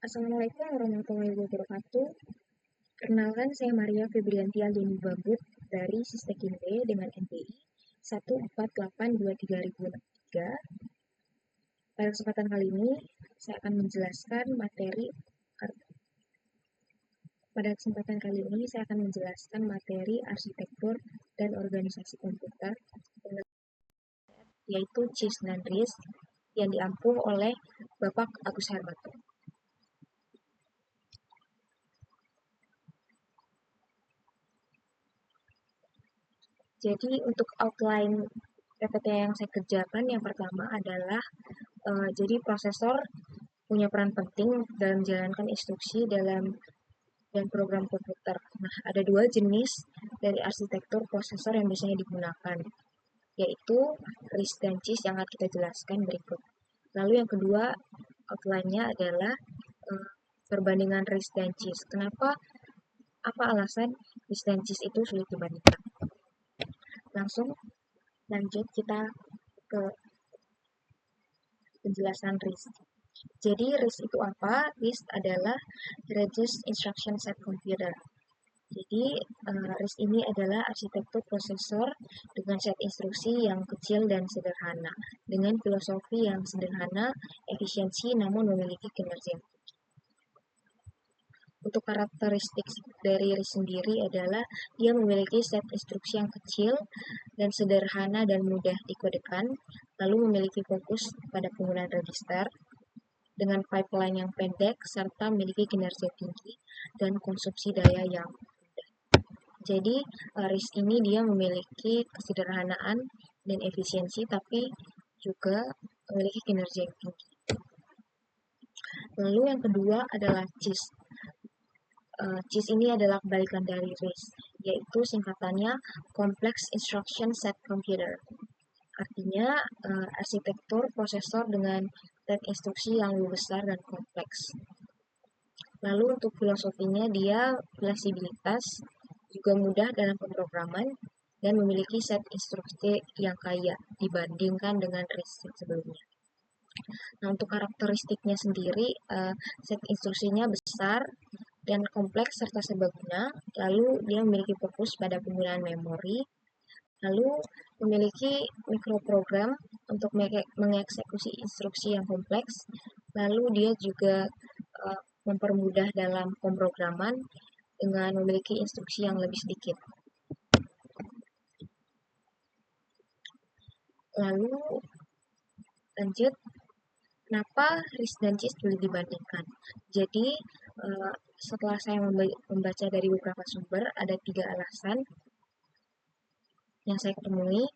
Assalamualaikum warahmatullahi wabarakatuh. Perkenalkan, saya Maria Febrianti Aljani Babut dari Sistek Kimbe dengan NPI 14823.003. Pada kesempatan kali ini, saya akan menjelaskan materi arsitektur dan organisasi komputer, yaitu CIS dan RIS, yang diampu oleh Bapak Agus Hermanto. Jadi untuk outline PPT yang saya kerjakan, yang pertama adalah jadi prosesor punya peran penting dalam menjalankan instruksi dan program komputer. Nah, ada dua jenis dari arsitektur prosesor yang biasanya digunakan, yaitu RISC dan CISC yang akan kita jelaskan berikut. Lalu yang kedua, outline-nya adalah perbandingan RISC dan CISC. Apa alasan RISC dan CISC itu sulit dibandingkan? Langsung lanjut kita ke penjelasan RISC. Jadi RISC itu apa? RISC adalah Reduced Instruction Set Computer. Jadi RISC ini adalah arsitektur prosesor dengan set instruksi yang kecil dan sederhana, dengan filosofi yang sederhana, efisiensi, namun memiliki kinerja. Untuk karakteristik dari RISC sendiri adalah dia memiliki set instruksi yang kecil dan sederhana dan mudah dikodekan, lalu memiliki fokus pada penggunaan register, dengan pipeline yang pendek, serta memiliki kinerja tinggi dan konsumsi daya yang rendah. Jadi, RISC ini dia memiliki kesederhanaan dan efisiensi, tapi juga memiliki kinerja yang tinggi. Lalu yang kedua adalah CISC. CISC ini adalah kebalikan dari RISC, yaitu singkatannya Complex Instruction Set Computer. Artinya, arsitektur prosesor dengan set instruksi yang lebih besar dan kompleks. Lalu untuk filosofinya, dia fleksibilitas, juga mudah dalam pemrograman, dan memiliki set instruksi yang kaya dibandingkan dengan RISC sebelumnya. Nah, untuk karakteristiknya sendiri, set instruksinya besar dan kompleks serta serbaguna, lalu dia memiliki fokus pada penggunaan memori, lalu memiliki mikroprogram untuk mengeksekusi instruksi yang kompleks, lalu dia juga mempermudah dalam pemrograman dengan memiliki instruksi yang lebih sedikit. Lalu lanjut, kenapa RISC dan CISC boleh dibandingkan? Jadi setelah saya membaca dari beberapa sumber, ada 3 alasan yang saya temui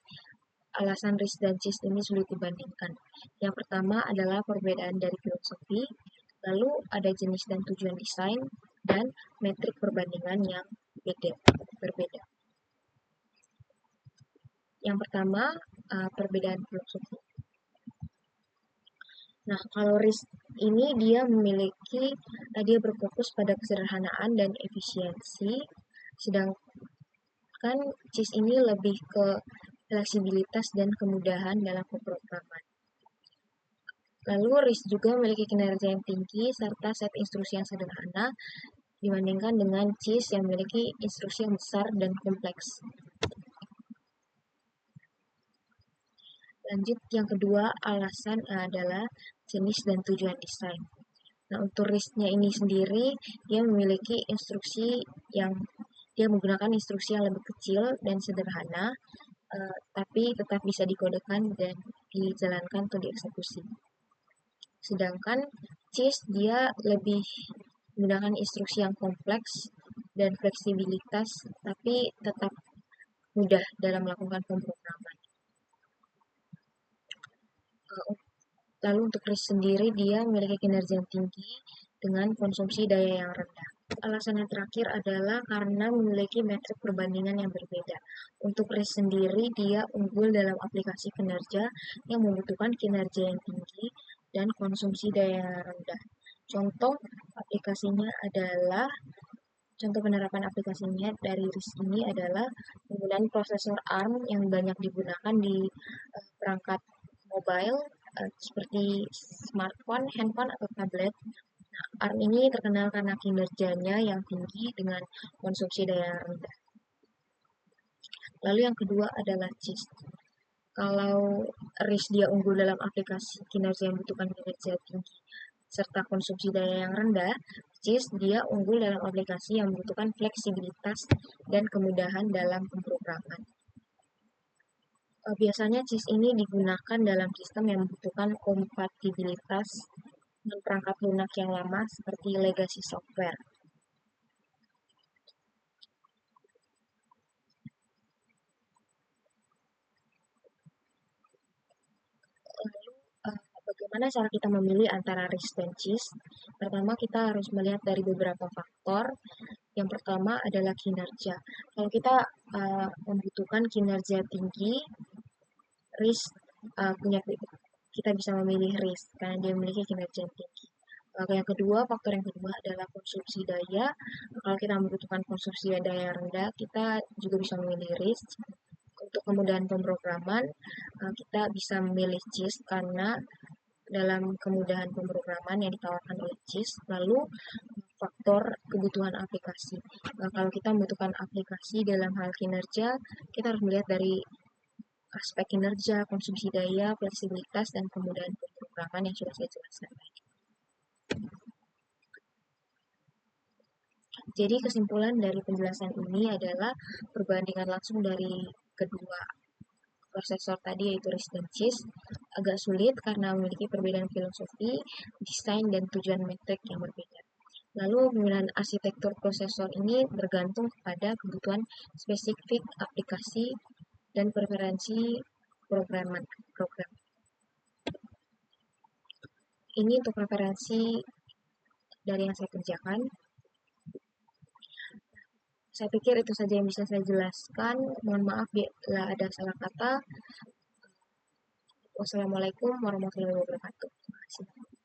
alasan RISC dan CISC ini sulit dibandingkan. Yang pertama adalah perbedaan dari filosofi, lalu ada jenis dan tujuan desain, dan metrik perbandingan yang berbeda. Yang pertama, perbedaan filosofi. Nah, kalau RISC ini dia berfokus pada kesederhanaan dan efisiensi, sedangkan CISC ini lebih ke fleksibilitas dan kemudahan dalam pemrograman. Lalu RISC juga memiliki kinerja yang tinggi serta set instruksi yang sederhana dibandingkan dengan CISC yang memiliki instruksi yang besar dan kompleks. Lanjut, yang kedua alasan adalah jenis dan tujuan desain. Nah, untuk RISC-nya ini sendiri, dia menggunakan instruksi yang lebih kecil dan sederhana, tapi tetap bisa dikodekan dan dijalankan atau dieksekusi. Sedangkan CISC dia lebih menggunakan instruksi yang kompleks dan fleksibilitas, tapi tetap mudah dalam melakukan pemrograman. Lalu untuk RISC sendiri, dia memiliki kinerja yang tinggi dengan konsumsi daya yang rendah. Alasan yang terakhir adalah karena memiliki metrik perbandingan yang berbeda. Untuk RISC sendiri, dia unggul dalam aplikasi kinerja yang membutuhkan kinerja yang tinggi dan konsumsi daya yang rendah. Contoh penerapan aplikasinya dari RISC ini adalah penggunaan prosesor ARM yang banyak digunakan di perangkat mobile seperti smartphone, handphone, atau tablet. ARM ini terkenal karena kinerjanya yang tinggi dengan konsumsi daya rendah. Lalu yang kedua adalah CIS. Kalau RIS dia unggul dalam aplikasi kinerja yang membutuhkan kinerja tinggi serta konsumsi daya yang rendah, CIS dia unggul dalam aplikasi yang membutuhkan fleksibilitas dan kemudahan dalam pemrograman. Biasanya CIS ini digunakan dalam sistem yang membutuhkan kompatibilitas dengan perangkat lunak yang lama seperti legacy software. Lalu, bagaimana cara kita memilih antara RIS dan CIS? Pertama, kita harus melihat dari beberapa faktor. Yang pertama adalah kinerja. Kalau kita membutuhkan kinerja tinggi, RIS kita bisa memilih RIS karena dia memiliki kinerja tinggi. Yang kedua, faktor yang kedua adalah konsumsi daya. Kalau kita membutuhkan konsumsi daya rendah, kita juga bisa memilih RIS. Untuk kemudahan pemrograman, kita bisa memilih CIS karena dalam kemudahan pemrograman yang ditawarkan oleh CIS. Lalu faktor kebutuhan aplikasi. Kalau kita membutuhkan aplikasi dalam hal kinerja, kita harus melihat dari aspek kinerja, konsumsi daya, fleksibilitas, dan kemudahan pemrograman yang sudah saya jelaskan tadi. Jadi kesimpulan dari penjelasan ini adalah perbandingan langsung dari kedua prosesor tadi yaitu RISC dan CISC agak sulit karena memiliki perbedaan filosofi, desain, dan tujuan metrik yang berbeda. Lalu pemilihan arsitektur prosesor ini bergantung kepada kebutuhan spesifik aplikasi dan preferensi program. Ini untuk preferensi dari yang saya kerjakan. Saya pikir itu saja yang bisa saya jelaskan. Mohon maaf bila ada salah kata. Wassalamualaikum warahmatullahi wabarakatuh. Terima kasih.